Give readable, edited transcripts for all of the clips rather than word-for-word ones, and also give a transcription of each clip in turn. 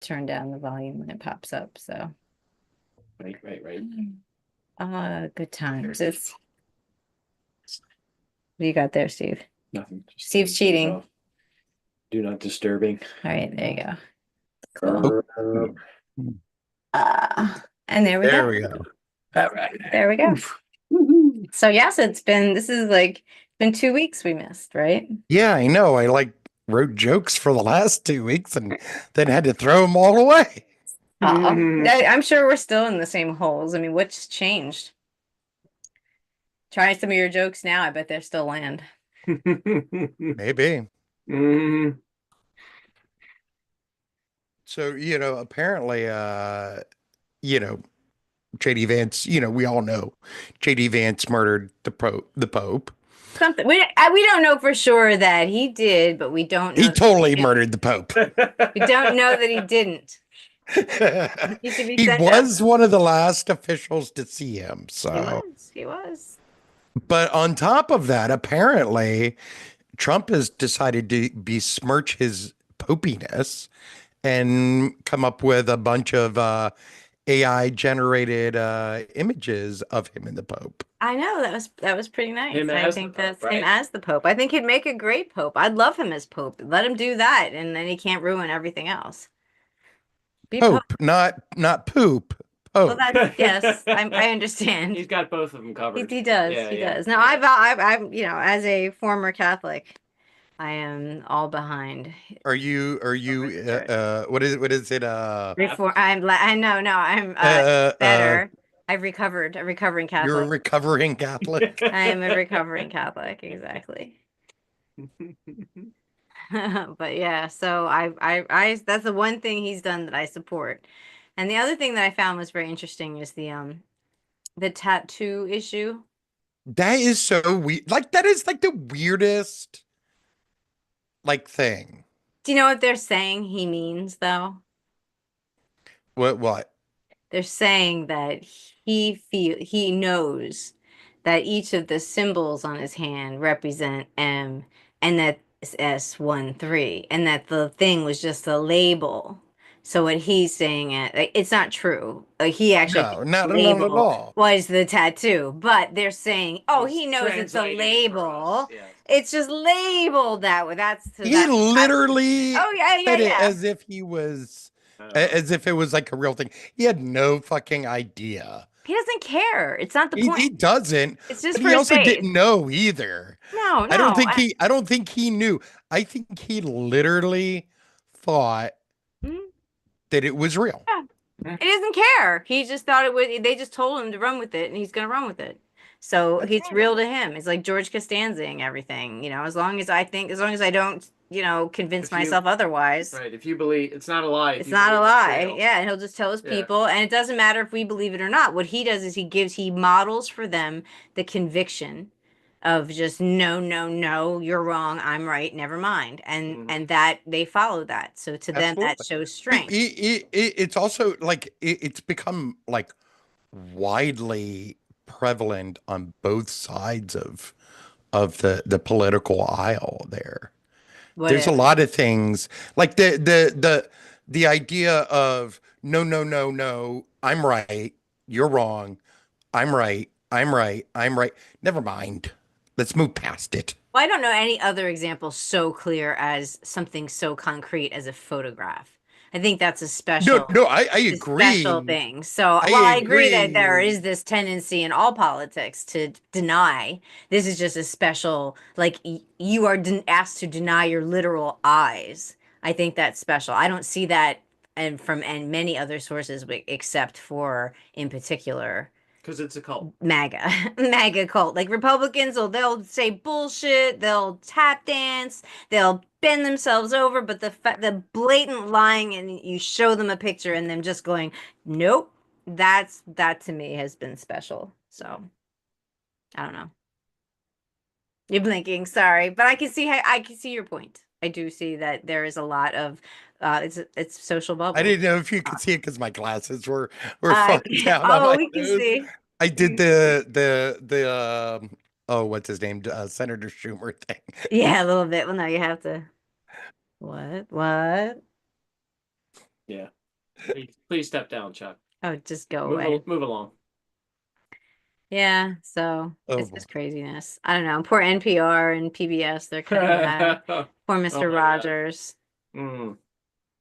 turn down the volume when it pops up. So, Right. good times. What do you got there, Steve? Nothing. Steve's cheating. Do not disturbing. All right, there you go. Cool. Oh. And there we There go. we go. All right. There we go. So yes, this is like been 2 weeks we missed, right? Yeah, I know. I like wrote jokes for the last 2 weeks and then had to throw them all away. I'm sure we're still in the same holes. I mean, what's changed? Try some of your jokes now. I bet they're still land. Maybe. Mm. So, apparently, JD Vance, we all know JD Vance murdered the Pope. Something we don't know for sure that he did, but we don't know He that totally murdered the Pope. we don't know that he didn't. He should be He sent was up. one of the last officials to see him. He So, was. He was. but on top of that, apparently, Trump has decided to besmirch his popiness and come up with a bunch of AI generated images of him and the Pope. I know that was pretty nice. Him I as think the Pope, that's him right? as the Pope. I think he'd make a great Pope. I'd love him as Pope. Let him do that, and then he can't ruin everything else. Be Pope. Pope, not poop. Well, Pope. that's yes. I understand. He's got both of them He, covered. he does. Yeah, He yeah. does. Now, I'm, as a former Catholic, I am all behind Are you church. what is it Reform. I know. No, I'm uh uh better. I've recovered. A recovering you're a Catholic. recovering Catholic? I am a recovering Catholic. Exactly. But yeah, so that's the one thing he's done that I support. And the other thing that I found was very interesting is the tattoo issue. That is so weird. Like that is like the weirdest thing. Do you know what they're saying he means though? What? They're saying that he knows that each of the symbols on his hand represent M and that it's S13 and that the thing was just a label. So what he's saying it's not true. Like he actually No, thinks not the not at label all. was the tattoo, but they're saying, oh, He's he knows it's a translating it for us. label. Yes. It's just labeled that way. That's He that. literally Oh yeah, yeah, said it yeah. as if he was Uh, as if it was like a real thing. He had no fucking idea. He doesn't care. It's not the point. He doesn't, It's just but for he his also face. didn't know either. No, I don't no. think he knew. I think he literally thought Mm, that it was real. yeah. He doesn't care. He just thought it would. They just told him to run with it, and he's gonna run with it. So That's it's right. real to him. It's like George Costanzaing everything. As long as I don't, convince If you- myself otherwise, right. If you believe it's not a lie, if it's you not a believe it's lie. real. Yeah, and he'll just tell his Yeah. people, and it doesn't matter if we believe it or not. What he does is he models for them the conviction of just no, no, no, you're wrong, I'm right, never mind, and that they follow that. So to them, that Absolutely. shows It, strength. it's also like it's become like widely prevalent on both sides of the political aisle there. What There's a if? lot of things like the idea of no, no, no, no, I'm right, you're wrong, I'm right, I'm right, I'm right. Never mind. Let's move past it. Well, I don't know any other example so clear as something so concrete as a photograph. I think that's No, no, I a special agree. thing. So, I while I agree that there agree. is this tendency in all politics to deny, this is just a special, like you are asked to deny your literal eyes. I think that's special. I don't see that and many other sources, except for in particular Because it's a cult. MAGA, MAGA cult. Like Republicans they'll say bullshit, they'll tap dance, they'll bend themselves over, but the blatant lying and you show them a picture and them just going, nope, that to me has been special. So I don't know. You're blinking, sorry, but I can see your point. I do see that there is a lot of it's social I bubbles. didn't know if you Uh, could see it because my glasses were far down on oh, my we can nose. see. I did the oh, what's his name? Senator Schumer thing. Yeah, a little bit. Well, no, you have to. What? What? Yeah. Please step down, Chuck. Oh, just go away. Move along. Yeah, so Oh, it's boy. just craziness. I don't know. Poor NPR and PBS, they're cutting back. Poor Oh Mr. my God. Rogers. Mm.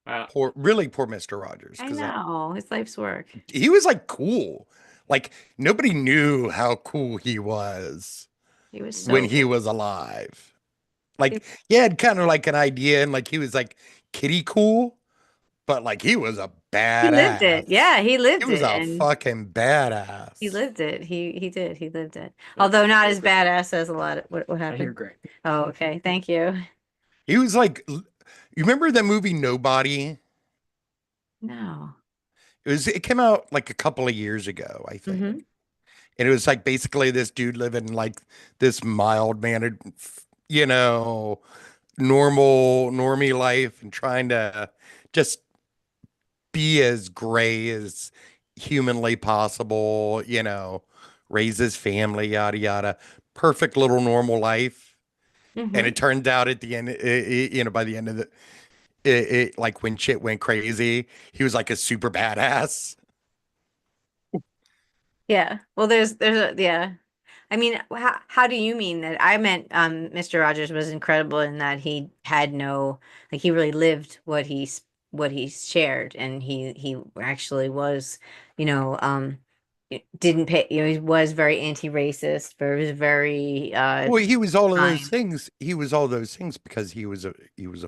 Wow. Really poor Mr. Rogers. I 'Cause know, his life's work. he was like cool. Like nobody knew how cool he was He was when so he was alive. Like he had kind of like an idea and like he was like kitty cool, but like he was a he lived it. badass. Yeah, he He lived was it. a And fucking badass. he lived it. He did. He lived it. Although not as badass as a lot of what You're happened. great. Oh, okay. Thank you. He was like, you remember the movie Nobody? No. It came out like a couple of years ago, I think. Mhm. And it was like basically this dude living like this mild mannered, you know, normie life and trying to just be as gray as humanly possible, raise his family, yada yada. Perfect little normal life. And Mhm. it turned out at the end, by the end of like when shit went crazy, he was like a super badass. Yeah. Well, yeah. I mean, how do you mean that? I meant Mr. Rogers was incredible in that he had no, like, he really lived what he shared, and he actually was, you know, didn't pay, he was very anti-racist, but he was very Well, he was all of those kind. things. He was all those things because he was a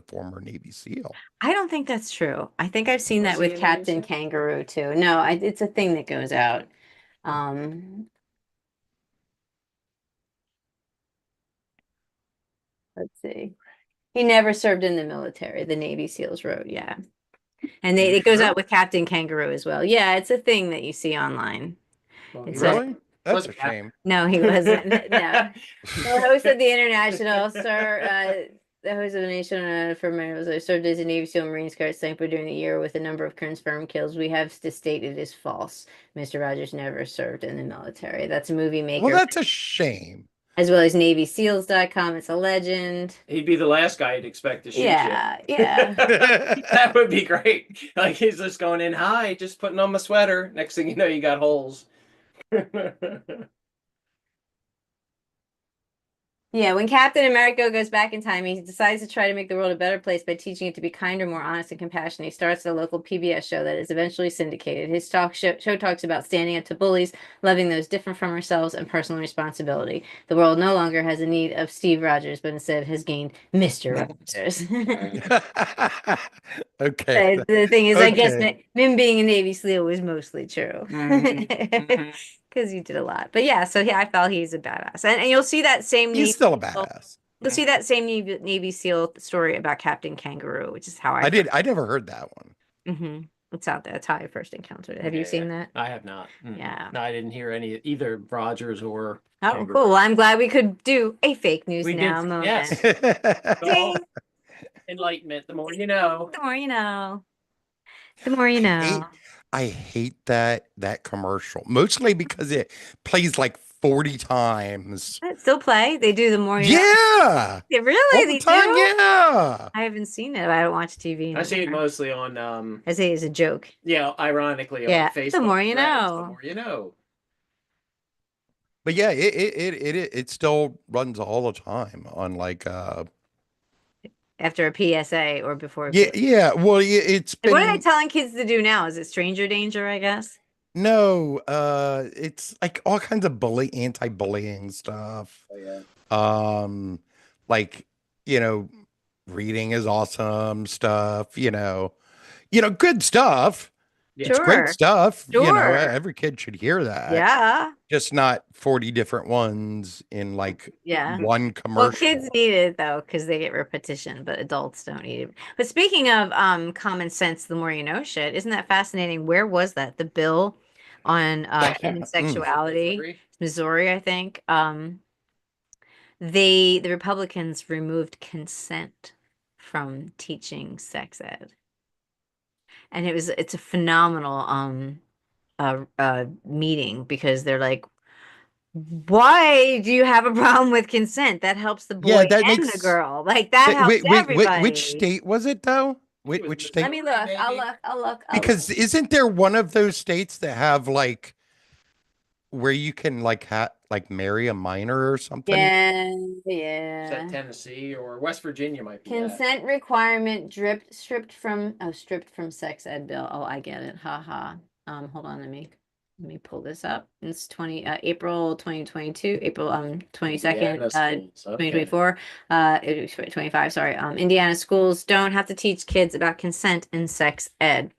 former Navy SEAL. I don't think that's true. I think I've seen Was that he with in Captain Navy SEAL? Kangaroo too. No, it's a thing that goes out. Um, let's see. He never served in the military. The Navy SEALs wrote, yeah. And You it goes sure? out with Captain Kangaroo as well. Yeah, it's a thing that you see online. Well, It's he a Really? That's a wasn't that- shame. no, he wasn't. No. The host of the International, sir, the host of the Nation for Marines, served as a Navy SEAL Marine Scout sniper during the year with a number of confirmed kills. We have to state it is false. Mr. Rogers never served in the military. That's a movie Well, maker, that's a shame. as well as NavySeals.com. It's a legend. He'd be the last guy you'd expect to shoot Yeah, you. yeah. That would be great. Like he's just going in, hi, just putting on my sweater. Next thing you know, you got holes. Yeah, when Captain America goes back in time, he decides to try to make the world a better place by teaching it to be kinder, more honest, and compassionate. He starts a local PBS show that is eventually syndicated. His show talks about standing up to bullies, loving those different from ourselves, and personal responsibility. The world no longer has a need of Steve Rogers, but instead has gained Mr. Rogers. Okay. The thing is, I guess Okay. him being a Navy SEAL was mostly true. Mhm. Because you did a lot. But yeah, so yeah, I felt he's a badass. And you'll see that same He's Navy still a SEAL, badass. you'll see that same Navy SEAL story about Captain Kangaroo, which is how I did. I never heard that one. Mm-hmm. It's out there. That's how I first encountered it. Have you seen that? I have not. Yeah. No, I didn't hear any either Rogers or Oh, Kangaroo. cool. Well, I'm glad we could do a fake news We now did. moment. Yes. Ding. Enlightenment. The more you know. The more you know. The more you know. I hate that commercial, mostly because it plays like 40 times. Still play. They do the more you know. Yeah. Yeah, All really? the They time, do? yeah. I haven't seen it. I don't watch TV I see it anymore. mostly on I say it's a joke. ironically Yeah, on Facebook. the more you threads, know. The more you know. But yeah, it still runs all the time on like After a PSA or before a yeah, PSA. yeah. Well, it's Like, what are they been telling kids to do now? Is it stranger danger, I guess? no, it's like all kinds of anti-bullying stuff. Oh, yeah. Like, you know, reading is awesome stuff, good stuff. It's great Sure. stuff. Sure. Every kid should hear that. Yeah. Just not 40 different ones in like Yeah. one Well, commercial. kids need it though, because they get repetition, but adults don't need it. But speaking of common sense, the more you know shit, isn't that fascinating? Where was that? The bill on human sexuality, Missouri, I think. The Republicans removed consent from teaching sex ed. And it's a phenomenal meeting because they're like, why do you have a problem with consent? That helps the boy Yeah, that and makes the girl. Like that helps Which everybody. state was it though? Which Let state? Let me look. I'll look. I'll look. I'll Because look. isn't there one of those states that have like where you can like marry a minor or something? Yeah, Is that yeah. Tennessee or West Virginia might be that. Consent requirement stripped from sex ed bill. Oh, I get it. Ha ha. Hold on, let me pull this up. It's April 2022, April 22nd, Indiana schools, okay. 2024, 25, sorry. Indiana schools don't have to teach kids about consent in sex ed.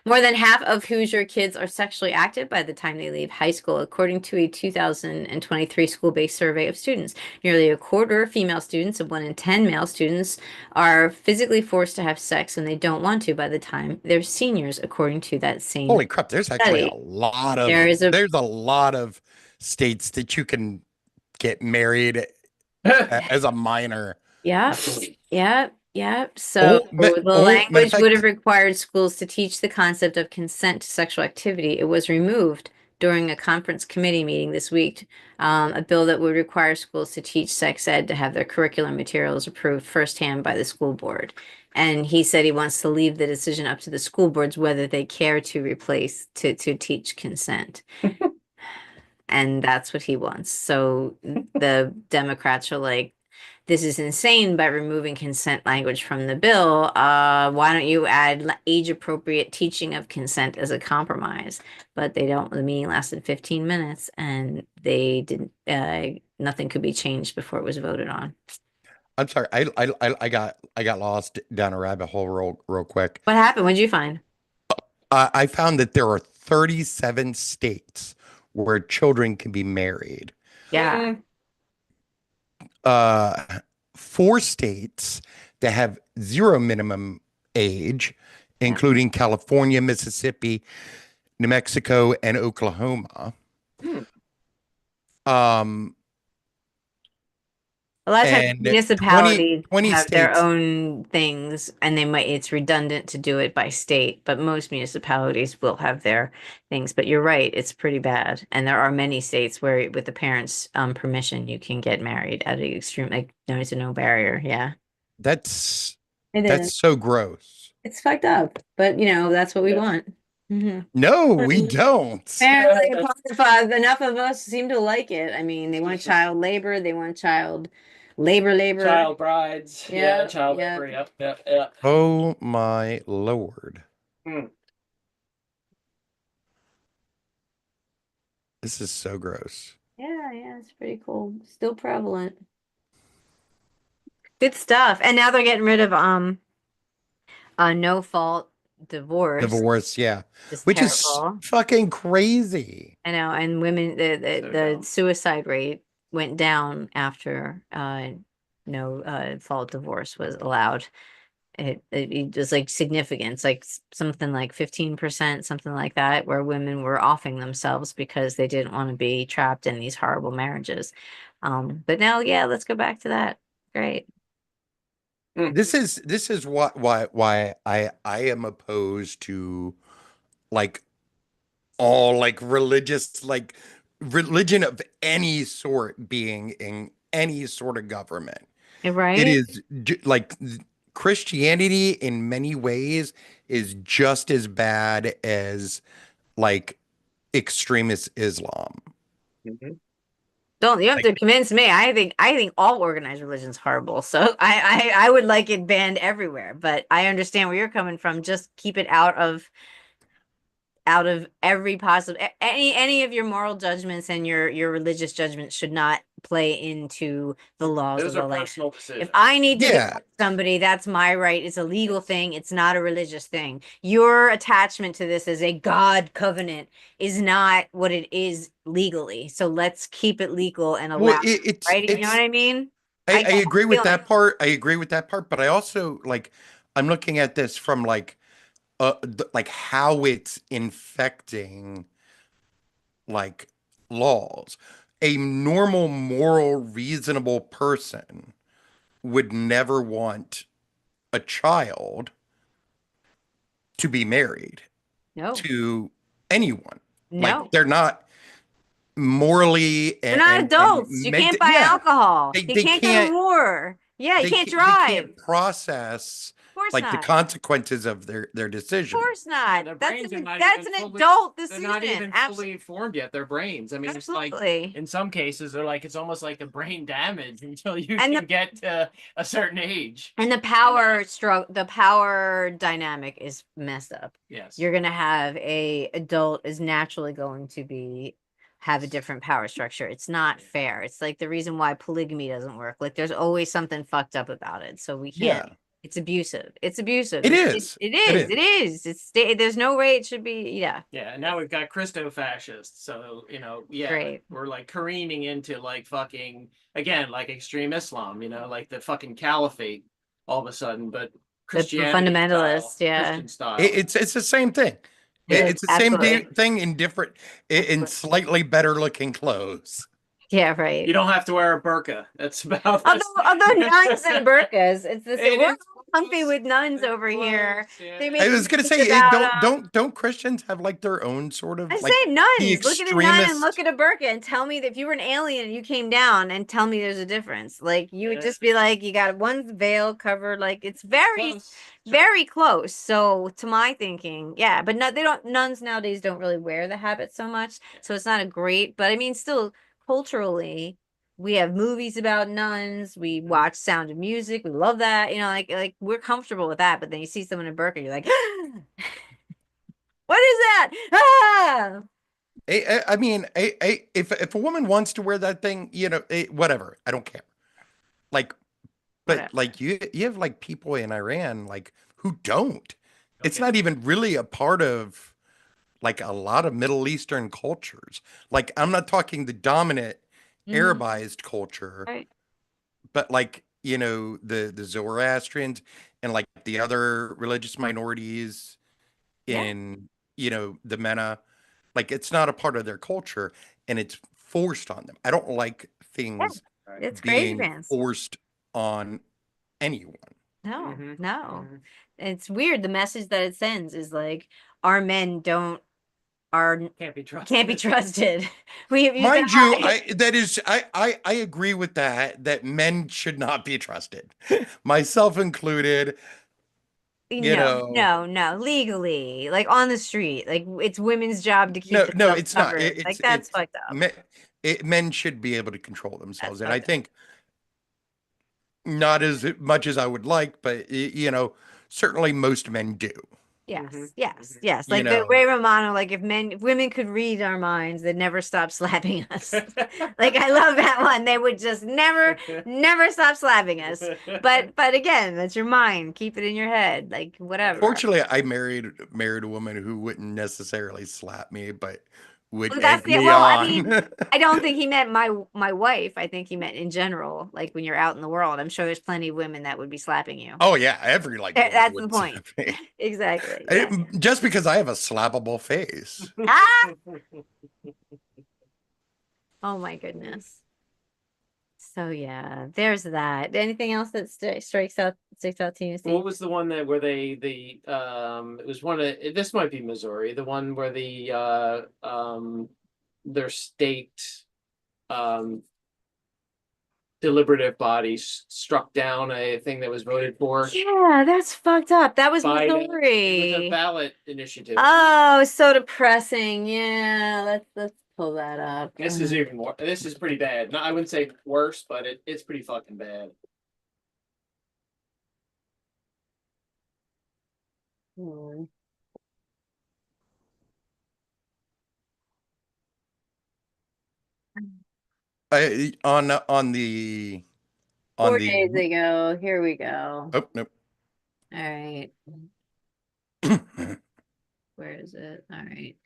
More than half of Hoosier kids are sexually active by the time they leave high school, according to a 2023 school-based survey of students. Nearly a quarter of female students and 1 in 10 male students are physically forced to have sex when they don't want to by the time they're seniors, according to that same Holy crap, there's actually a study. lot There of is a there's a lot of states that you can get married as a minor. Yeah, yeah, yeah. So the Matter of language would have fact, required schools to teach the concept of consent to sexual activity. It was removed during a conference committee meeting this week. A bill that would require schools to teach sex ed to have their curriculum materials approved firsthand by the school board. And he said he wants to leave the decision up to the school boards whether they care to replace to teach consent. And that's what he wants. So the Democrats are like, this is insane by removing consent language from the bill. Why don't you add age appropriate teaching of consent as a compromise? But they don't. The meeting lasted 15 minutes and they didn't, nothing could be changed before it was voted on. I'm sorry, I got lost down a rabbit hole real quick. What happened? What'd you find? I found that there are 37 states where children can be married. Yeah. 4 states that have 0 minimum age, including California, Mississippi, New Mexico, and Oklahoma. A lot of times And municipalities 20 have their states. own things and it's redundant to do it by state, but most municipalities will have their things. But you're right, it's pretty bad. And there are many states where with the parents' permission, you can get married at an extreme, like there's no barrier. Yeah. That's It is. so gross. It's fucked up, but that's what we want. No, we don't. Apparently, enough of us seem to like it. I mean, they want child labor, they want child labor. Child brides. Yeah, child yeah. labor. Yep. Oh my Lord. This is so gross. Yeah, it's pretty cool. Still prevalent. Good stuff. And now they're getting rid of no fault divorce. Yeah. Just Which terrible. is fucking crazy. I know, and women the dumb. suicide rate went down after no fault divorce was allowed. It was like significant. It's like something like 15%, something like that, where women were offing themselves because they didn't want to be trapped in these horrible marriages. But now, yeah, let's go back to that. Great. This is why I am opposed to like all like religion of any sort being in any sort of government. Right? It is like Christianity in many ways is just as bad as like extremist Islam. Don't you have to convince me. I think all organized religion's horrible. So I would like it banned everywhere. But I understand where you're coming from. Just keep it out of every possible any of your moral judgments and your religious judgments should not play into the laws Those of are the land. personal decisions. If I need to Yeah. divorce somebody, that's my right. It's a legal thing. It's not a religious thing. Your attachment to this as a God covenant is not what it is legally. So let's keep it legal and allow Well, right? You know what I mean? I get agree with feeling. that part. I agree with that part, but I also like I'm looking at this from like like how it's infecting like laws. A normal, moral, reasonable person would never want a child to be married No, to anyone. no. Like they're not morally They're not adults. You can't buy alcohol. You can't go to war. Yeah, you can't drive. They can't process Of course like the not. consequences of their Of decision. course not. Their That's brains are not that's an even fully- adult They're decision. not even Absolutely. fully formed yet. Their brains. I mean, it's like Absolutely. in some cases they're like it's almost like a brain damage until you And can get to a certain age. And the power dynamic is messed up. Yes. You're gonna have a adult is naturally going to have a different power structure. It's not fair. It's like the reason why polygamy doesn't work. Like there's always something fucked up about it. So we can't. Yeah. It's abusive. It's abusive. It It is. is. It is. There's no way it should be. Yeah. Yeah, and now we've got Christo fascists. So, yeah, Great. we're like careening into like fucking again, like extreme Islam, like the fucking caliphate all of a sudden, but Christianity fundamentalists, style, yeah. Christian style. It's the same thing. It is, It's the same absolutely. thing in different, in slightly better looking clothes. Yeah, right. You don't have to wear a burqa. That's about Although nuns and burqas, it's the same. It We're is comfy with nuns It's over here. close, yeah. They make I was gonna jokes say, about, don't Christians have like their own sort of I like say nuns. the Look at a nun and extremist? look at a burqa and tell me that if you were an alien and you came down and tell me there's a difference. Like you would Yeah. just be like, you got one veil covered, like it's very, Close. very close. So to my thinking, yeah, but no, nuns nowadays don't really wear the habit so much. So it's not a great, but I mean, still culturally, we have movies about nuns. We watch Sound of Music. We love that. Like we're comfortable with that. But then you see someone in burqa, you're like, what is that? Ah! I mean, if a woman wants to wear that thing, whatever, I don't care. Like, but Whatever. like you have like people in Iran like who don't. It's Okay. not even really a part of like a lot of Middle Eastern cultures. Like I'm not talking the dominant Mhm. Arabized culture, Right. but like the Zoroastrians and like the other religious minorities Yeah. in the MENA, like it's not a part of their culture and it's forced on them. I don't like things It's crazy being pants. forced on anyone. No, Mhm, no. mhm. It's weird. The message that it sends is like our men Can't be trusted. can't be trusted. You Mind can you, hide. I agree with that men should not be trusted, myself included. No, legally, like on the street, like it's women's job to keep No, themselves it's not. covered. Like that's fucked up. Men should be able to control themselves, That's and I fucked up. think not as much as I would like, but certainly most men do. Yes, Mhm, yes, mhm. yes. You Like the know. Ray Romano, like if women could read our minds, they'd never stop slapping us. Like I love that one. They would just never stop slapping us. But again, that's your mind. Keep it in your head. Like whatever. Fortunately, I married a woman who wouldn't necessarily slap me, but would Well, that's egg me well, I on. mean, I don't think he meant my wife. I think he meant in general, like when you're out in the world. I'm sure there's plenty of women that would be slapping you. Oh yeah, every like woman That's would the point. slap me. Exactly. Yeah. Just because I have a slappable face. Ah! Oh my goodness. So yeah, there's that. Anything else that sticks out to you, Steve? What was the one that where it was one of this might be Missouri, the one where their state deliberative bodies struck down a thing that was voted for Yeah, that's fucked up. That was by it was a Missouri. ballot initiative. Oh, so depressing. Yeah, let's pull that up. This is even more. This is pretty bad. No, I wouldn't say worse, but it's pretty fucking bad. Hmm. On the 4 days ago. Here we go. oh nope. All right. Where is it? All right.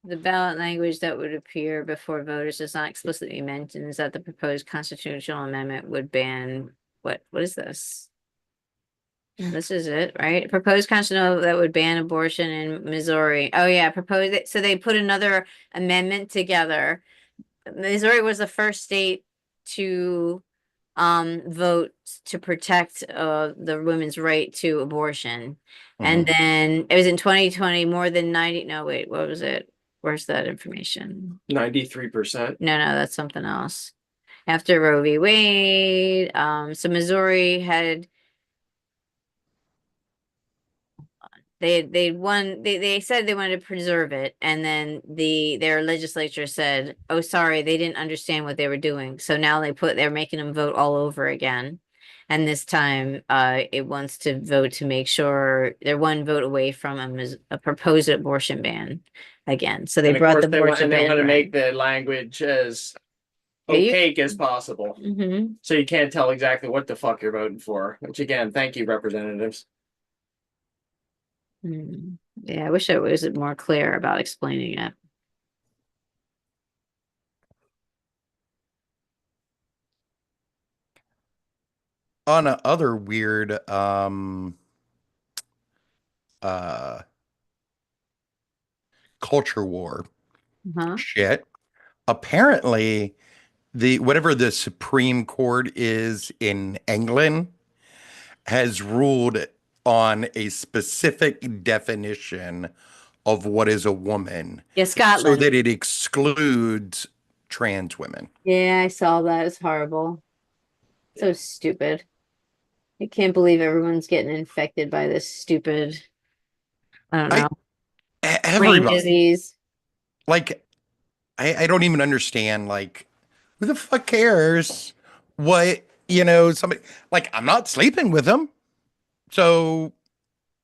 The ballot language that would appear before voters does not explicitly mention is that the proposed constitutional amendment would ban what is this? This is it, right? Proposed constitutional that would ban abortion in Missouri. Oh yeah, proposed it. So they put another amendment together. Missouri was the first state to vote to protect the women's right to abortion. And then it was in 2020, more than 90. No, wait, what was it? Where's that information? 93%. No, that's something else. After Roe v. Wade, so Missouri had They said they wanted to preserve it, and then their legislature said, "Oh, sorry, they didn't understand what they were doing." So now they're making them vote all over again. And this time, it wants to vote to make sure they're one vote away from a proposed abortion ban again. So they And of brought course the they want abortion and they ban want to back. make the language as Yeah, opaque as possible. Mm-hmm. So you can't tell exactly what the fuck you're voting for. Which again, thank you, representatives. Yeah, I wish I was more clear about explaining it. On a other weird uh culture war Huh? shit, apparently the whatever the Supreme Court is in England has ruled on a specific definition of what is a woman Yeah, so Scotland. that it excludes trans women. Yeah, I saw that. It's horrible. So stupid. I can't believe everyone's getting infected by this stupid, I don't I know, brain everybody disease. like I don't even understand like who the fuck cares what somebody like I'm not sleeping with them. So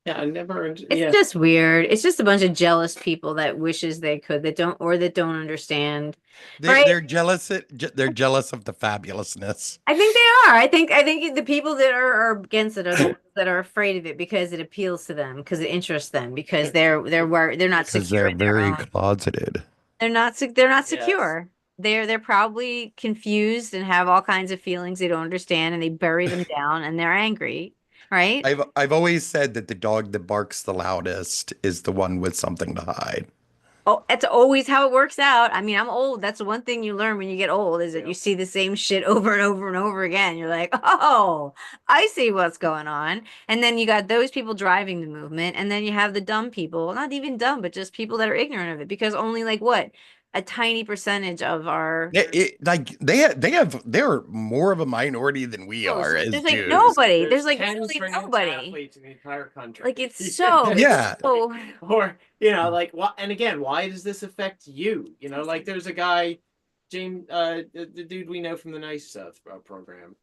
Yeah, I never. It's Yeah, just weird. It's just a bunch of jealous people that wishes they could, that don't understand. Right? they're they're jealous of the fabulousness I think they are. I think the people that are against it are the ones that are afraid of it because it appeals to them, because it interests them, because they're not because secure they're in their very own. closeted. They're not yes. secure. They're probably confused and have all kinds of feelings they don't understand, and they bury them down and they're angry, right? I've always said that the dog that barks the loudest is the one with something to hide. Oh, that's always how it works out. I mean, I'm old. That's the one thing you learn when you get old is that you see the same shit over and over and over again. You're like, oh, I see what's going on. And then you got those people driving the movement, and then you have the dumb people, not even dumb, but just people that are ignorant of it, because only like what? A tiny percentage of our Like they're more of a minority than we Oh, are as there's like Jews. nobody. There's like 10 really trans nobody. athletes in the entire country. Like it's so Yeah. so Or like what? And again, why does this affect you? Like there's a guy, James, the dude we know from the Nice program.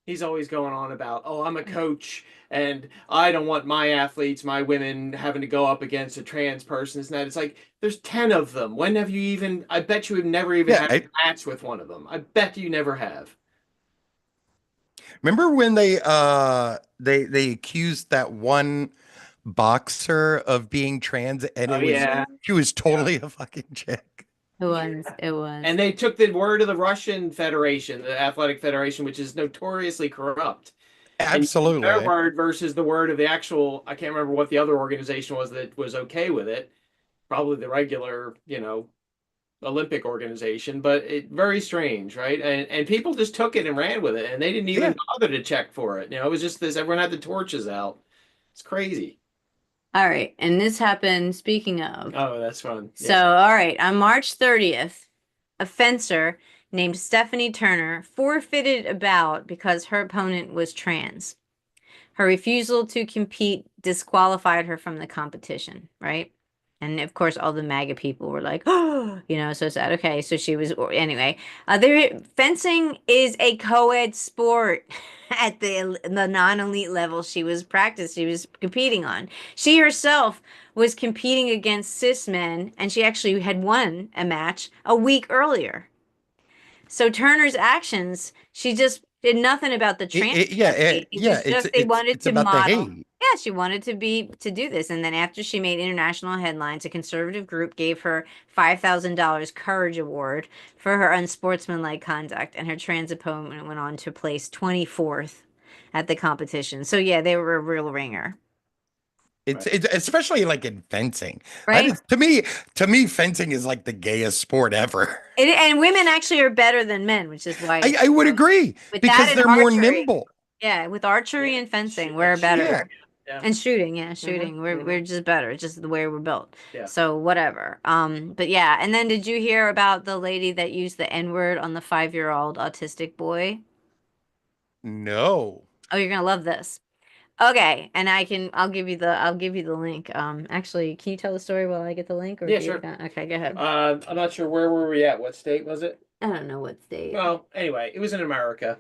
He's always going on about, oh, I'm a coach and I don't want my athletes, my women, having to go up against a trans person. Isn't that? It's like there's 10 of them. When have you even? I bet you have never even Yeah, had a match with one of them. I bet you never have. remember when they accused that one boxer of being trans and Oh yeah. she was totally a fucking chick. it was. And they took the word of the Russian Federation, the Athletic Federation, which is notoriously corrupt. And Absolutely. their word versus the word of the actual, I can't remember what the other organization was that was okay with it. Probably the regular, Olympic organization, but very strange, right? And people just took it and ran with it, and they didn't even bother to check for it. It was just this. Everyone had the torches out. It's crazy. All right, and this happened, speaking of. Oh, that's fun. So, all right, on March 30th, a fencer named Stephanie Turner forfeited a bout because her opponent was trans. Her refusal to compete disqualified her from the competition, right? And of course, all the MAGA people were like, oh, so sad. Okay, so she was, anyway. Fencing is a co-ed sport at the non-elite level she was competing on. She herself was competing against cis men, and she actually had won a match a week earlier. So Turner's actions, she just did nothing about the trans. They wanted to about model. the hate. Yeah, she wanted to do this, and then after she made international headlines, a conservative group gave her $5,000 Courage Award for her unsportsmanlike conduct, and her trans opponent went on to place 24th at the competition. So yeah, they were a real ringer. It's especially like in fencing. Right? To me, fencing is like the gayest sport ever. And women actually are better than men, which is why I would agree with that because and they're more archery. nimble. Yeah, with archery and fencing, we're better. Yeah. And shooting, we're just better. It's just the way we're built. Yeah. So whatever. But yeah, and then did you hear about the lady that used the N-word on the 5-year-old autistic boy? No. Oh, you're gonna love this. Okay, and I'll give you the link. Actually, can you tell the story while I get the link, or Yeah, do you sure. Okay, go ahead. I'm not sure where were we at. What state was it? I don't know what state. Well, anyway, it was in America.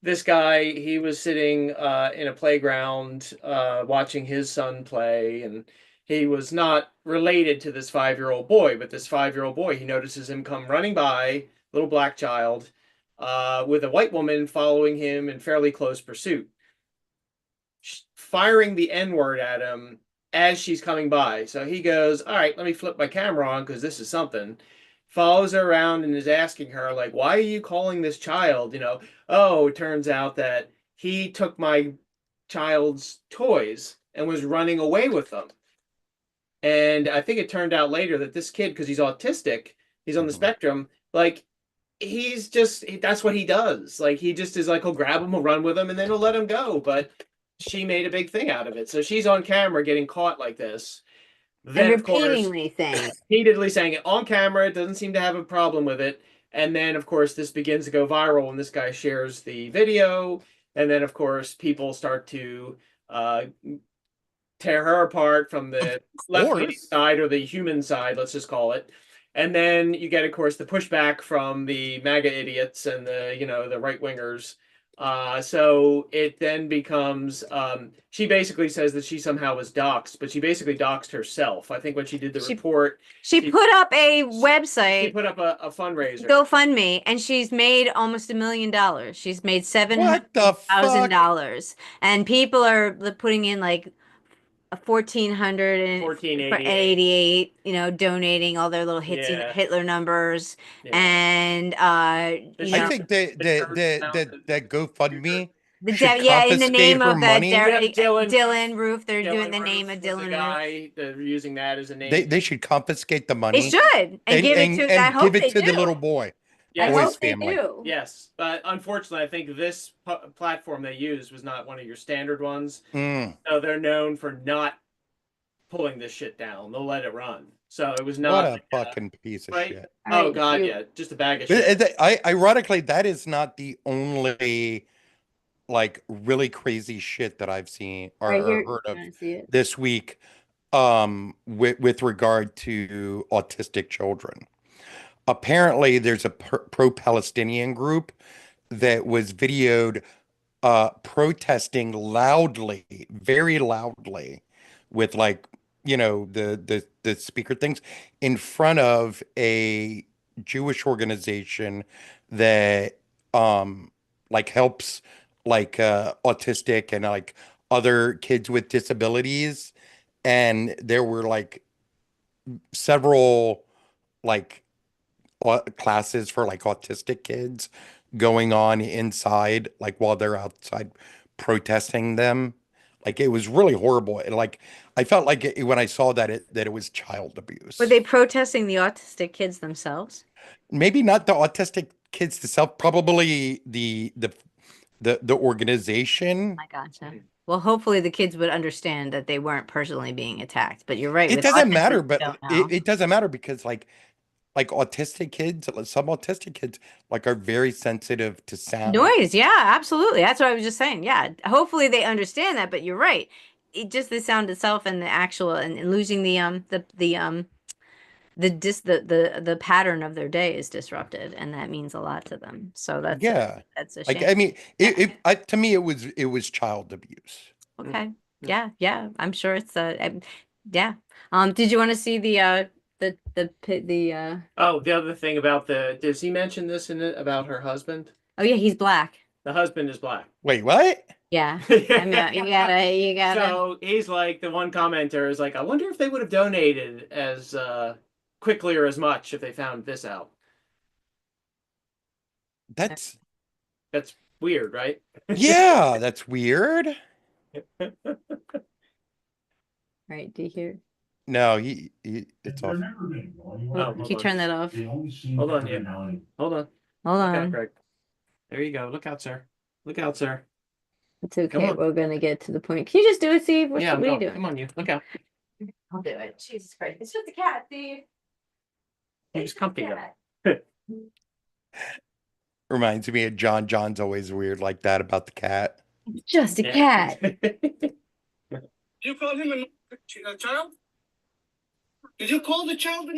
This guy, he was sitting in a playground watching his son play, and he was not related to this 5-year-old boy, but this 5-year-old boy, he notices him come running by, little black child, with a white woman following him in fairly close pursuit, firing the N-word at him as she's coming by. So he goes, all right, let me flip my camera on because this is something. Follows her around and is asking her, like, why are you calling this child? Oh, it turns out that he took my child's toys and was running away with them. And I think it turned out later that this kid, because he's autistic, he's on the spectrum, like, that's what he does. Like, he just is like, he'll grab him, he'll run with him, and then he'll let him go. But she made a big thing out of it. So she's on camera getting caught like this. Then, And of course, repeatedly saying. repeatedly saying it on camera, doesn't seem to have a problem with it. And then, of course, this begins to go viral when this guy shares the video. And then, of course, people start to tear her apart from the left-leaning side or the human side, let's just call it. And then you get, of course, the pushback from the MAGA idiots and the right-wingers. So it then becomes, she basically says that she somehow was doxxed, but she basically doxed herself. I think when she did the report, she put up a she website, put up a fundraiser. GoFundMe, and she's made almost $1 million. She's made What the fuck? $700,000, and people are putting in like 1,488, donating all their little Yeah. Hitler numbers, Yeah. and I think that GoFundMe should in the name confiscate her of money. Dylan Roof, they're doing the Roof name of was the Dylan Roof. guy. They're using that as a name. They should confiscate the They money should and give it to. I hope give they it to do. the little boy. Yes. I boy's hope they family. do. Yes, but unfortunately, I think this platform they used was not one of your standard ones. Mm. So they're known for not pulling this shit down. They'll let it run. So it was What not a fucking piece of right? shit. All Oh right, god, you- yeah, just a bag of shit. Ironically, that is not the only like really crazy shit that I've seen or, Right here, heard of you wanna see it? this week with regard to autistic children. Apparently there's a pro-Palestinian group that was videoed protesting loudly, very loudly, with like the speaker things in front of a Jewish organization that like helps like autistic and like other kids with disabilities. And there were like several like classes for like autistic kids going on inside, like while they're outside protesting them. Like it was really horrible. And like I felt like when I saw that it was child abuse. Were they protesting the autistic kids themselves? Maybe not the autistic kids themselves, probably the organization. I gotcha. Well, hopefully the kids would understand that they weren't personally being attacked. But you're right. It with doesn't autism, matter, you but don't know. it doesn't matter because like autistic kids, some autistic kids like are very sensitive to sound. Noise, yeah, absolutely. That's what I was just saying. Yeah, hopefully they understand that. But you're right. It just the sound itself and the actual and losing the pattern of their day is disrupted, and that means a lot to them. So that's a Like shame. I mean, to me it was child abuse. Okay. Yeah. I'm sure it's yeah. Did you want to see the Oh, the other thing about does he mention this in it about her husband? Oh yeah, he's black. The husband is black. Wait, what? Yeah. I mean, you gotta. So he's like, the one commenter is like, I wonder if they would have donated as quickly or as much if they found this out. That's weird, right? yeah, that's weird. Right, do you hear? No, it's off. Can you turn that off? Hold on, yeah. Hold on. Hold Look out, on. Greg. There you go. Look out, sir. Look out, sir. It's okay. Come on. We're gonna get to the point. Can you just do it, Steve? What are you doing? Come on, you. Look out. I'll do it. Jesus Christ. It's just a cat, Steve. He was comfy though. Reminds me of John. John's always weird like that about the cat. Just a cat. You call him a child? Did you call the child?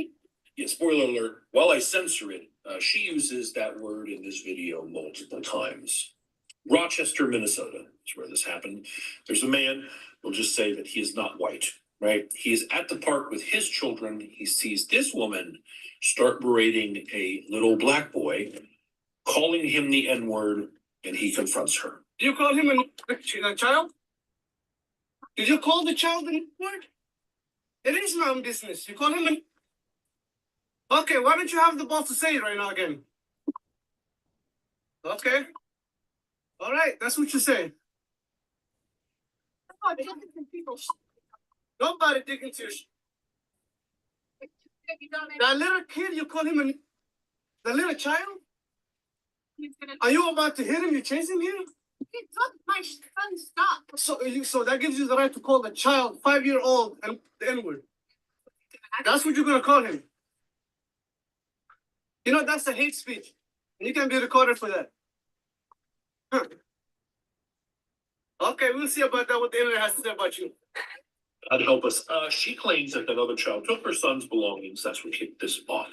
Yeah, spoiler alert. While I censor it, she uses that word in this video multiple times. Rochester, Minnesota is where this happened. There's a man, we'll just say that he is not white, right? He is at the park with his children. He sees this woman start berating a little black boy, calling him the N-word, and he confronts her. Did you call him a child? Did you call the child an word? It is my own business. You call him an... Okay, why don't you have the balls to say it right now again? Okay. All right, that's what you say. Nobody dig into your... That little kid, you call him the little child? Are you about to hit him? You're chasing him? He took my son's stuff. So that gives you the right to call the child 5-year-old and the N-word. That's what you're gonna call him. You know, that's the hate speech. And you can be recorded for that. Huh. Okay, we'll see about that, what the internet has to say about you. God help us. She claims that that other child took her son's belongings. That's what kicked this off.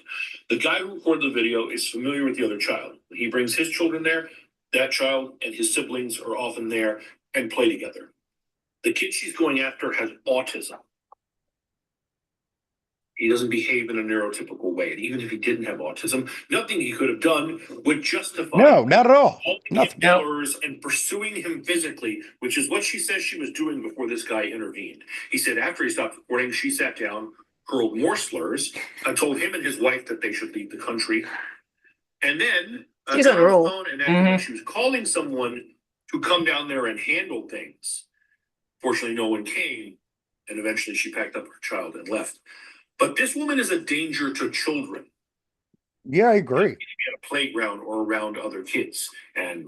The guy who recorded the video is familiar with the other child. When he brings his children there, that child and his siblings are often there and play together. The kid she's going after has autism. He doesn't behave in a neurotypical way. And even if he didn't have autism, nothing he could have done would justify No, not at all. calling him Nothing. slurs and pursuing him physically, which is what she says she was doing before this guy intervened. He said after he stopped recording, she sat down, hurled more slurs, and told him and his wife that they should leave the country. And then She's got on a the roll. phone and acted like she was calling someone to come down there and handle things. Fortunately, no one came, and eventually she packed up her child and left. But this woman is a danger to children Yeah, I agree. at a playground or around other kids. And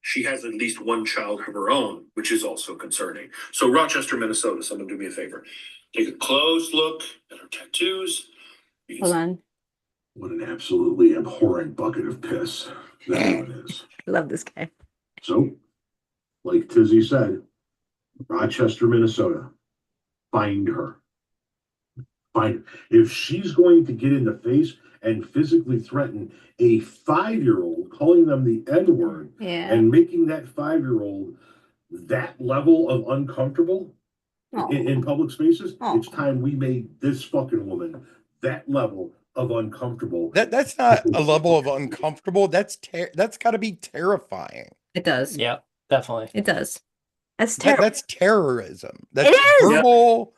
she has at least one child of her own, which is also concerning. So Rochester, Minnesota, someone do me a favor. Take a close look at her tattoos. You can Hold see on. What an absolutely abhorrent bucket of piss that one is. Love this guy. So, like Tizzy said, Rochester, Minnesota, find her. Find her. If she's going to get in the face and physically threaten a 5-year-old, calling them the N-word, Yeah. and making that 5-year-old that level of uncomfortable Aw. in public spaces, Aw. it's time we made this fucking woman that level of uncomfortable. That's not a level of uncomfortable. That's got to be terrifying. It does. Yeah, definitely. It does. That's That, terrible. that's terrorism. That's It is! verbal.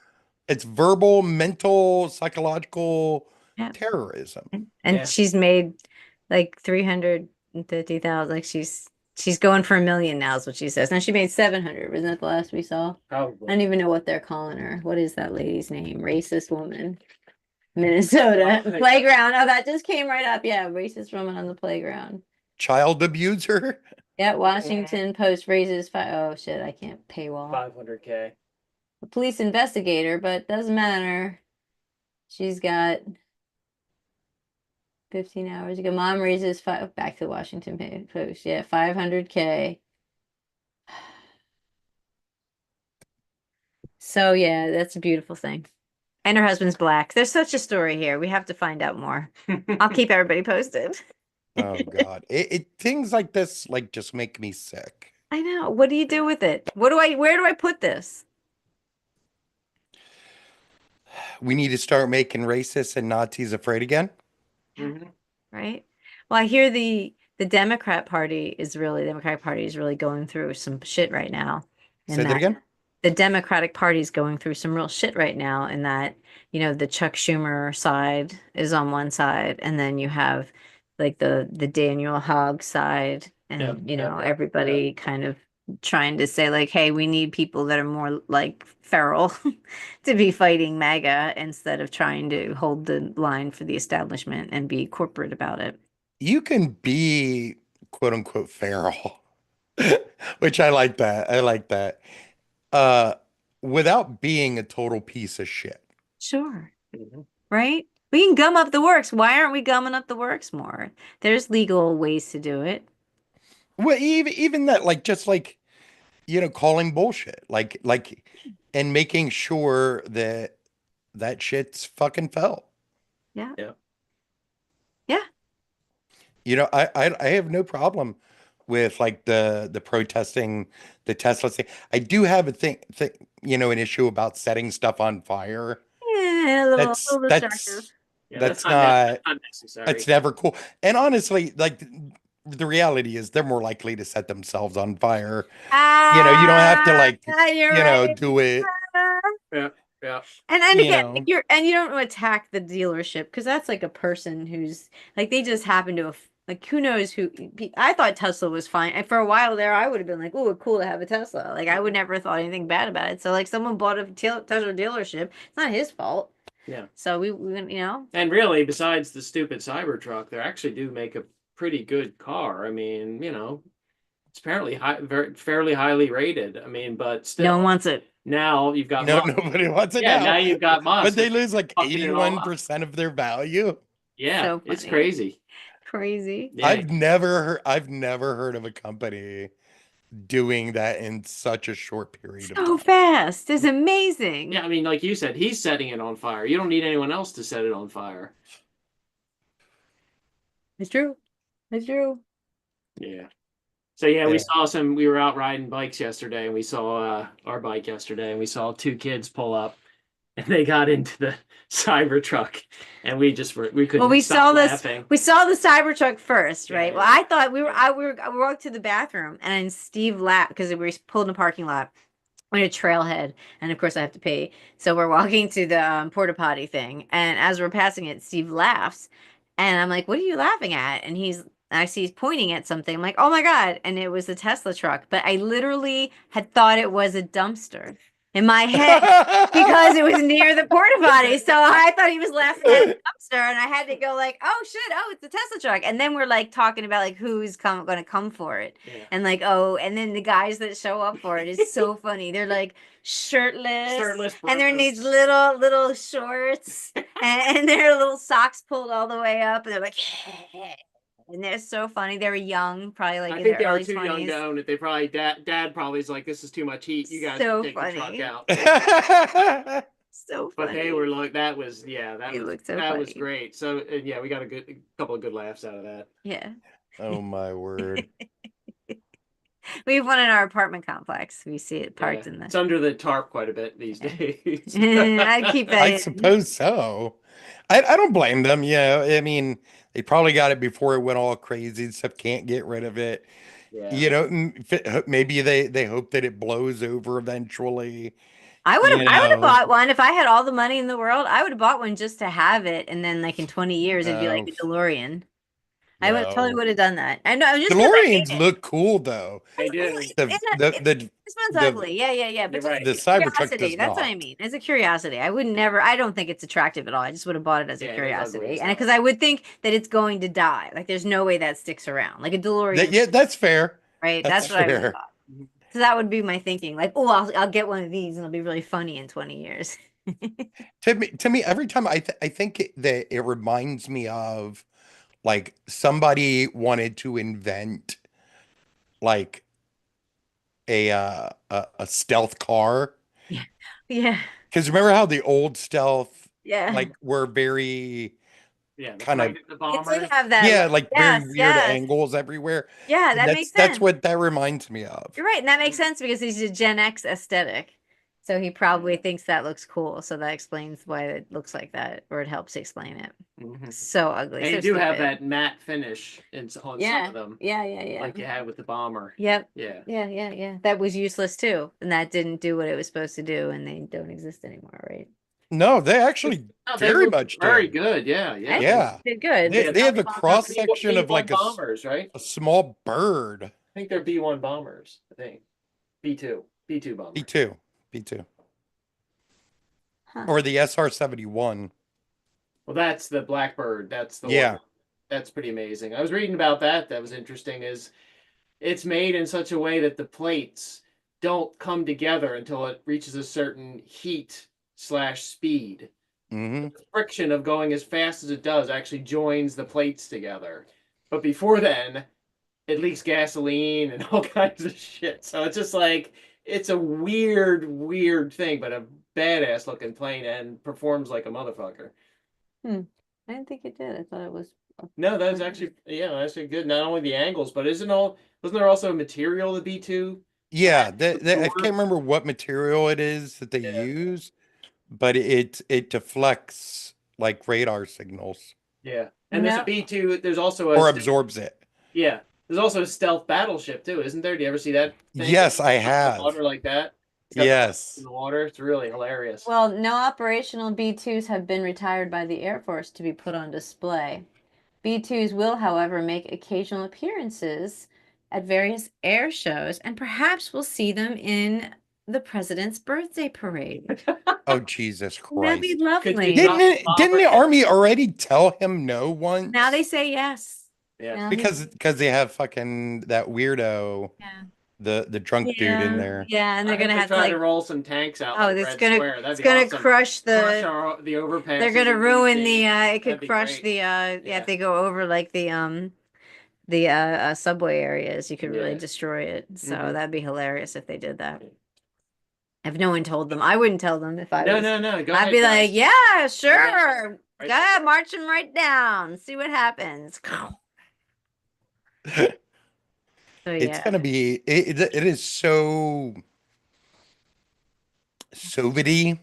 It's verbal, mental, psychological Yeah. terrorism. And Yeah. she's made like 350,000. Like she's going for 1 million now is what she says. And she made 700. Wasn't that the last we saw? I Probably. don't even know what they're calling her. What is that lady's name? Racist woman. Minnesota playground. Oh, that just came right up. Yeah, racist woman on the playground. Child abuser. Yeah, Washington Post raises oh shit, I can't paywall. 500K. A police investigator, but doesn't matter. She's got 15 hours ago. Mom raises back to the Washington Post. Yeah, 500K. So yeah, that's a beautiful thing. And her husband's black. There's such a story here. We have to find out more. I'll keep everybody posted. Oh God. Things like this like just make me sick. I know. What do you do with it? Where do I put this? We need to start making racists and Nazis afraid again. Mhm. Right? Well, I hear the Democratic Party is really going through some shit right now. Say that again. The Democratic Party is going through some real shit right now in that, the Chuck Schumer side is on one side, and then you have like the Daniel Hogg side, and everybody kind of trying to say like, hey, we need people that are more like feral to be fighting MAGA instead of trying to hold the line for the establishment and be corporate about it. You can be quote unquote feral, which I like that. I like that. Without being a total piece of shit. Sure. Mhm. Right? We can gum up the works. Why aren't we gumming up the works more? There's legal ways to do it. Well, even that, like, just like calling bullshit, and making sure that that shit's fucking felt. Yeah. Yeah. Yeah. I have no problem with like the protesting the Tesla thing. I do have an issue about setting stuff on fire. Yeah, a little distractive. Yeah, That's not not necessary. it's never cool. And honestly, like the reality is they're more likely to set themselves on fire. You don't have to You're right. do it, Yeah. Yeah. And you again, know. you don't attack the dealership because that's like a person who's like they just happen to have like who knows who. I thought Tesla was fine, and for a while there, I would have been like, "Oh, cool to have a Tesla." Like I would never thought anything bad about it. So like someone bought a Tesla dealership, it's not his fault. Yeah. So we And really, besides the stupid Cybertruck, they actually do make a pretty good car. I mean, it's apparently fairly highly rated. I mean, but still, no one wants it. now you've got No, Musk. nobody wants it Yeah, now. now you've got Musk. But they lose like fucking it all up. 81% of their value. Yeah, So it's funny. crazy. Crazy. Yeah. I've never heard of a company doing that in such a short period of So time. fast. It's amazing. Yeah, I mean, like you said, he's setting it on fire. You don't need anyone else to set it on fire. It's true. It's true. Yeah. So yeah, Yeah. we were out riding bikes yesterday, and we saw our bike yesterday, and we saw two kids pull up, and they got into the Cybertruck, and we couldn't Well, we stop saw this. laughing. We saw the Cybertruck first, right? Yeah. Well, I thought we walked to the bathroom, and Steve laughed because we were pulled in the parking lot. We're in a trailhead, and of course I have to pee. So we're walking to the porta potty thing, and as we're passing it, Steve laughs, and I'm like, "What are you laughing at?" And I see he's pointing at something. I'm like, "Oh my God!" And it was the Tesla truck, but I literally had thought it was a dumpster in my head because it was near the porta potty. So I thought he was laughing at a dumpster, and I had to go like, "Oh shit! Oh, it's a Tesla truck." And then we're like talking about like who's going to come for it, Yeah. and like and then the guys that show up for it is so funny. They're like shirtless, and they're in these little shorts, and their little socks pulled all the way up, and they're like. And they're so funny. They were young, probably like I in think their they are early too young 20s. to own it. They probably dad probably is like, this is too much heat. You guys So can take the funny. truck out. So funny. But they were like, that was looked so that was funny. great. So yeah, we got a couple of good laughs out of that. Yeah. Oh my word. We have one in our apartment complex. We see it parked Yeah. in It's the. under the tarp quite a bit these days. I'd keep that I in. suppose so. I don't blame them. I mean, they probably got it before it went all crazy and stuff. Can't get rid of it. Yeah. Maybe they hope that it blows over eventually. I would have know. bought one if I had all the money in the world. I would have bought one just to have it, and then like in 20 years, it'd be like a DeLorean. I totally No. would have done that. I know. Just 'cause I hate DeLoreans it. look cool though. They do. The This one's the- ugly. Yeah. But You're right. the just a Cybertruck curiosity. does That's what I not. mean. As a curiosity, I would never. I don't think it's attractive at all. I just would have bought it as a Yeah, it is ugly curiosity, as and hell. because I would think that it's going to die. Like there's no way that sticks around. Like a DeLorean, Yeah, that's fair. right? that's That's what I would have fair. thought. So that would be my thinking. Like, oh, I'll get one of these, and it'll be really funny in 20 years. To me, every time I think that it reminds me of like somebody wanted to invent like a stealth car. Yeah. Because remember how the old stealth Yeah. like were very Yeah. the kind of fight at the It bombers. did have that. yeah, like very yes, weird yes. angles everywhere. Yeah, And that makes sense. that's what that reminds me of. You're right, and that makes sense because he's a Gen X aesthetic. So he probably thinks that looks cool. So that explains why it looks like that, or it helps explain it. Mhm. So ugly. And so you do have stupid. that matte finish on some Yeah. of them, Yeah. like you had with the bomber. Yep. Yeah. Yeah. That was useless too. And that didn't do what it was supposed to do, and they don't exist anymore, right? No, they actually No, they very look much very did. good. Yeah. Yeah. Did good. They have the B1 cross section of like B1 bombers, right? a small bird. I think they're B1 bombers. I think B2 bombers. B2. Huh. Or the SR-71. Well, that's the Blackbird. That's the Yeah. one. That's pretty amazing. I was reading about that. That was interesting. Is it's made in such a way that the plates don't come together until it reaches a certain heat/speed. Hmm. The friction of going as fast as it does actually joins the plates together. But before then, it leaks gasoline and all kinds of shit. So it's just like it's a weird thing, but a badass looking plane and performs like a motherfucker. I didn't think it did. I thought it was. No, that's actually actually good. Not only the angles, but wasn't there also a material the B2? Yeah, I can't remember what material it is that they Yeah. use, but it deflects like radar signals Yeah, and there's No. a B2. There's also a or absorbs it. Yeah, there's also a stealth battleship too, isn't there? Do you ever see that thing? Yes, I In the have. water like that. It's got the Yes. in the water. It's really hilarious. Well, no operational B2s have been retired by the Air Force to be put on display. B2s will, however, make occasional appearances at various air shows, and perhaps we'll see them in the president's birthday parade. Oh, Jesus That'd be Christ. lovely. Didn't the army already tell him no once? Now they say yes. Yeah. Now because they have fucking that weirdo, Yeah. the drunk dude in there. Yeah, and they're gonna have to try like. to roll some tanks out. Oh, like it's Red gonna Square. That'd it's be gonna awesome. crush Crush the. the overpass. They're gonna ruin the. It That'd could be crush great. the. Yeah, if they go over like the subway areas, you could really Yeah. destroy it. So Mhm. that'd be hilarious if they did that. If no one told them, I wouldn't tell them if I was. No. Go I'd ahead, be guys. like, yeah, sure. Right. Go ahead, march them right down. See what happens. So It's yeah, gonna be it is so Soviety.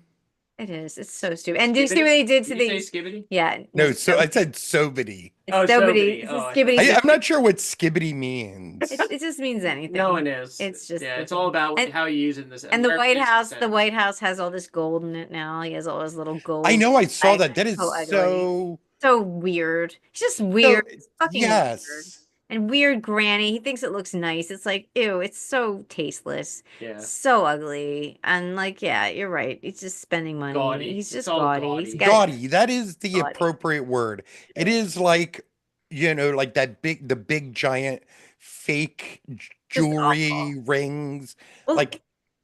it is. It's so stupid. And do you see Skibbity? what they did to Did you the? say skibbity? Yeah. No, so I said Soviety. It's Oh, Skibbity. Skibbity. It's Oh, a I Skibbity. I'm not sure what skibbity means. It just means anything. No one is. It's just it's all about and- how you use it in this. And the White American House, the accent. White House has all this gold in it now. He has all his little gold. I know I saw flags. that. That is So ugly. so So weird. It's just weird. It's fucking weird. yes. And weird granny. He thinks it looks nice. It's like, ew, it's so tasteless. Yeah. So ugly. And like, yeah, you're right. He's just spending money. Gaudy. He's It's just all gaudy. He's gaudy. got Gaudy. That is the Gaudy. appropriate word. It is like, like the big giant fake jewelry awful. rings. Well, Like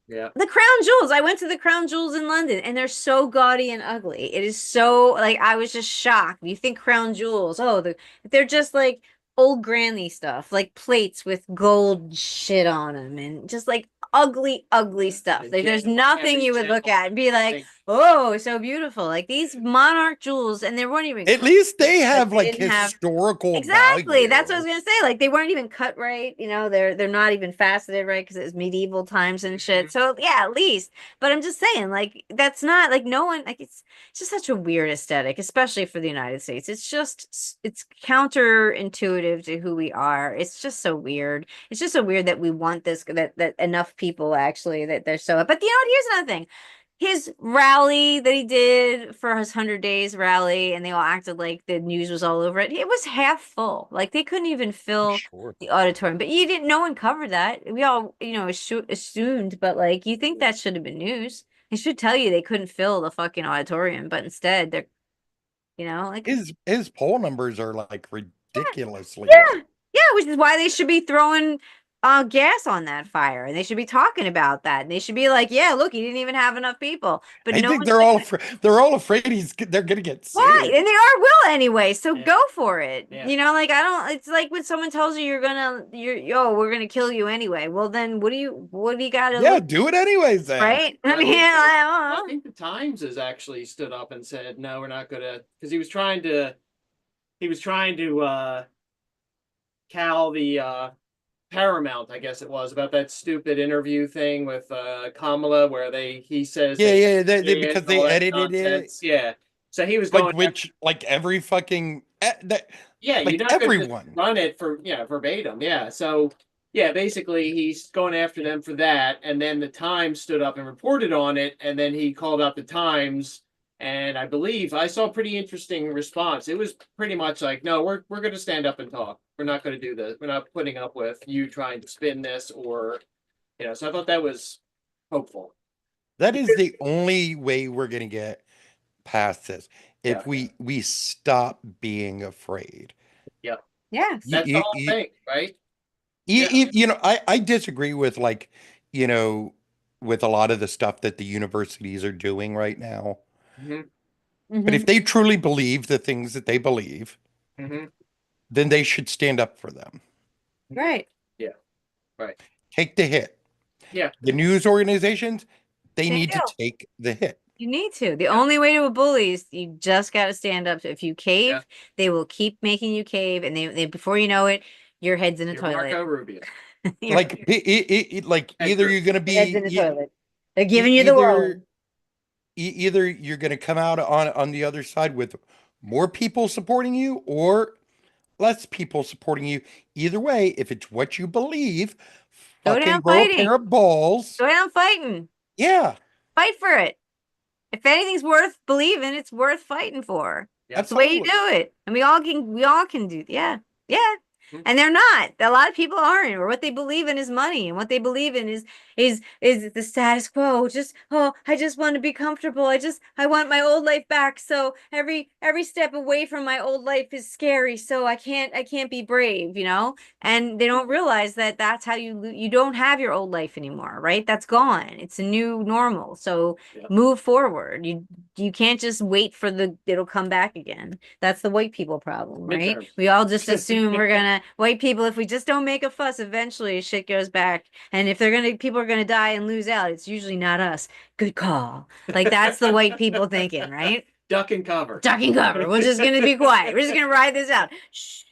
Yeah. the crown jewels. I went to the crown jewels in London and they're so gaudy and ugly. It is so like I was just shocked. You think crown jewels, they're just like old granny stuff, like plates with gold shit on them and just like ugly stuff. Like there's nothing you would look at and be like, oh, so beautiful. Like these monarch jewels, and they weren't even at least they have they like didn't have- historical exactly. That's what I was value. gonna say. Like they weren't even cut right. They're not even faceted right because it was medieval times and shit. So yeah, at least. But I'm just saying, like that's not like no one like it's just such a weird aesthetic, especially for the United States. It's counterintuitive to who we are. It's just so weird. It's just so weird that we want this that enough people actually that they're so. But here's another thing. His rally that he did for his 100 days rally, and they all acted like the news was all over it. It was half full. Like they couldn't even fill Sure. the auditorium. But no one covered that. We all, assumed, but like you think that should have been news. It should tell you they couldn't fill the fucking auditorium, but instead they're, like His poll numbers are like ridiculously yeah, low. yeah, which is why they should be throwing gas on that fire, and they should be talking about that, and they should be like, yeah, look, he didn't even have enough people. But I no think one's they're all doing it. they're all afraid they're gonna get sued. Right, and they will anyway. So Yeah. go for it. Yeah. Like I don't. It's like when someone tells you we're gonna kill you anyway. Well, then what do you got to Yeah, do it anyways then. right? I Well, mean, I I don't know. think the Times has actually stood up and said, no, we're not gonna, because he was trying to cow the Paramount, I guess it was, about that stupid interview thing with Kamala where he says Yeah, they because and they all that edited it. nonsense. Yeah. So he was Like going which like every fucking yeah, like you're not gonna just everyone. run it for verbatim. Yeah. So yeah, basically he's going after them for that, and then the Times stood up and reported on it, and then he called out the Times, and I believe I saw a pretty interesting response. It was pretty much like, no, we're going to stand up and talk. We're not going to do this. We're not putting up with you trying to spin this or, so I thought that was hopeful. That is the only way we're gonna get past this. If we stop being afraid. Yes. That's the whole thing, right? I disagree with like, with a lot of the stuff that the universities are doing right now. Mm-hmm. But if they truly believe the things that they believe, Mm-hmm. then they should stand up for them. Right. Take the hit. Yeah. The news organizations, they They need to do. take the hit. You need to. The only way to a bully is you just got to stand up. If you cave, Yeah. they will keep making you cave, and they before you know it, your head's in a You're toilet. Marco Rubio. Your Like, like either Edgar. you're gonna head's in a be toilet. They're giving you the world. either you're gonna come out on the other side with more people supporting you or less people supporting you. Either way, if it's what you believe, Go fucking down grow a fighting. pair of balls. Go down fighting. Yeah, Fight for it. If anything's worth believing, it's worth fighting for. That's the way you absolutely. do it. And we all can do. Yeah. Yeah. Mhm. And they're not. A lot of people aren't. Or what they believe in is money, and what they believe in is the status quo. Just I just want to be comfortable. I want my old life back. So every step away from my old life is scary. So I can't be brave, you know? And they don't realize that that's how you don't have your old life anymore, right? That's gone. It's a new normal. So Yeah. move forward. You can't just wait for it'll come back again. That's the white people problem, right? Midterms. We all just assume white people, if we just don't make a fuss, eventually shit goes back. And if people are gonna die and lose out, it's usually not us. Good call. Like that's the white people thinking, right? Duck and cover. Duck and cover. We're just gonna be quiet. We're just gonna ride this out. Shh.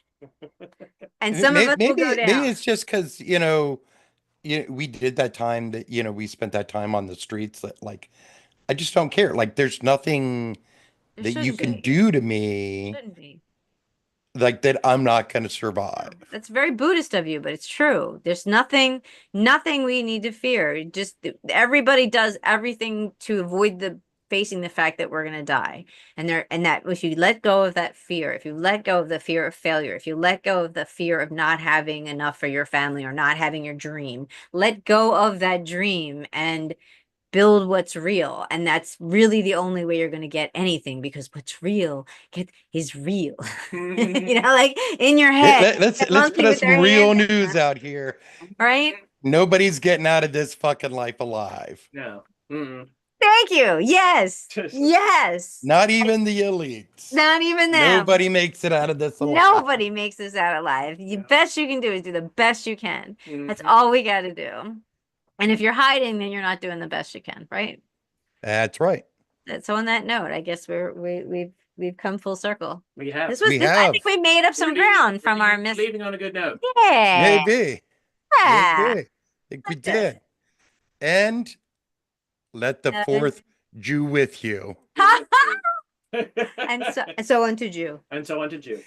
And some of us will go Maybe down. it's just because we did that time that we spent that time on the streets that like I just don't care. Like there's nothing There that you shouldn't can be. do to me Shouldn't be. like that I'm not going to survive. That's very Buddhist of you, but it's true. There's nothing we need to fear. Just everybody does everything to avoid facing the fact that we're going to die. And that if you let go of that fear, if you let go of the fear of failure, if you let go of the fear of not having enough for your family or not having your dream, let go of that dream and build what's real. And that's really the only way you're going to get anything, because what's real is real. Like in your head. Let's that let's monkey put us with their some real hand- news out here. Right? Nobody's getting out of this fucking life alive. No. Mm-mm. Thank you. Yes. Yes. Not even the elites. Not even them. Nobody makes it out of this alive. Nobody makes this out alive. The best you can do is do the best you can. That's all we got to do. And if you're hiding, then you're not doing the best you can, right? That's right. So on that note, I guess we've come full circle. We have. I think we made up some ground from our miss. Leaving on a good note. Yeah. Maybe. Yeah. Maybe. I think we did. And let the fourth Jew with you. And so unto Jew. And so unto Jew.